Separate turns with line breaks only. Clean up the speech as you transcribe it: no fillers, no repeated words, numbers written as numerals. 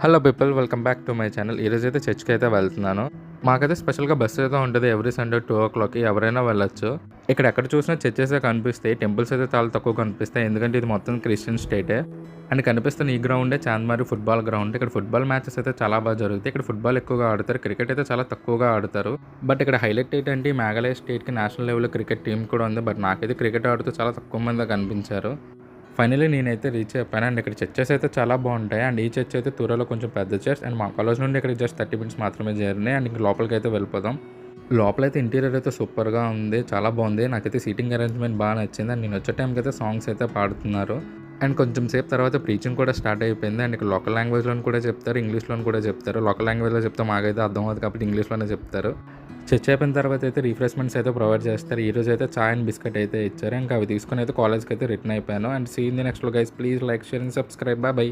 Hello people, welcome back to my channel. ఈరోజైతే చర్చ్కి అయితే వెళ్తున్నాను. మాకైతే స్పెషల్గా బస్సు అయితే ఉంటుంది ఎవ్రీ సండే 2 o'clockకి. ఎవరైనా వెళ్ళొచ్చు. ఇక్కడ ఎక్కడ చూసినా చర్చెస్ కనిపిస్తాయి, టెంపుల్స్ అయితే చాలా తక్కువ కనిపిస్తాయి. ఎందుకంటే ఇది మొత్తం క్రిస్టియన్ స్టేటే. అండ్ కనిపిస్తున్న ఈ గ్రౌండే చాంద్మారి ఫుట్బాల్ గ్రౌండ్. ఇక్కడ ఫుట్బాల్ మ్యాచెస్ అయితే చాలా బాగా జరుగుతాయి. ఇక్కడ ఫుట్బాల్ ఎక్కువగా ఆడతారు, క్రికెట్ అయితే చాలా తక్కువగా ఆడతారు. బట్ ఇక్కడ హైలైట్ ఏంటంటే ఈ మేఘాలయ స్టేట్కి నేషనల్ లెవెల్లో క్రికెట్ టీం కూడా ఉంది. బట్ నాకైతే క్రికెట్ ఆడుతూ చాలా తక్కువ మంది కనిపించారు. ఫైనల్లీ నేనైతే రీచ్ అయిపోయాను. అండ్ ఇక్కడ చర్చెస్ అయితే చాలా బాగుంటాయి. అండ్ ఈ చర్చ్ అయితే తూరాలో కొంచెం పెద్ద చర్చ్. అండ్ మా కాలేజ్ నుండి ఇక్కడ జస్ట్ 30 minutes మాత్రమే జర్నీ. అండ్ ఇంక లోపలికి అయితే వెళ్ళిపోదాం. లోపలైతే ఇంటీరియర్ అయితే సూపర్గా ఉంది, చాలా బాగుంది. నాకైతే సీటింగ్ అరేంజ్మెంట్ బాగా నచ్చింది. అండ్ నేను వచ్చే టైంకి అయితే సాంగ్స్ అయితే పాడుతున్నారు. అండ్ కొంచెం సేపు తర్వాత ప్రీచింగ్ కూడా స్టార్ట్ అయిపోయింది. అండ్ ఇక్కడ లోకల్ లాంగ్వేజ్లో కూడా చెప్తారు, ఇంగ్లీష్లో కూడా చెప్తారు. లోకల్ లాంగ్వేజ్లో చెప్తే మాకైతే అర్థం అవుతుంది కాబట్టి ఇంగ్లీష్లోనే చెప్తారు. చర్చ్ అయిపోయిన తర్వాత అయితే రిఫ్రెష్మెంట్స్ అయితే ప్రొవైడ్ చేస్తారు. ఈరోజు అయితే చాయ్ అండ్ బిస్కెట్ అయితే ఇచ్చారు. ఇంకా అవి తీసుకొని అయితే కాలేజ్కి అయితే రిటర్న్ అయిపోయాను. And see in the next లో guys. Please like, share and subscribe. Bye by.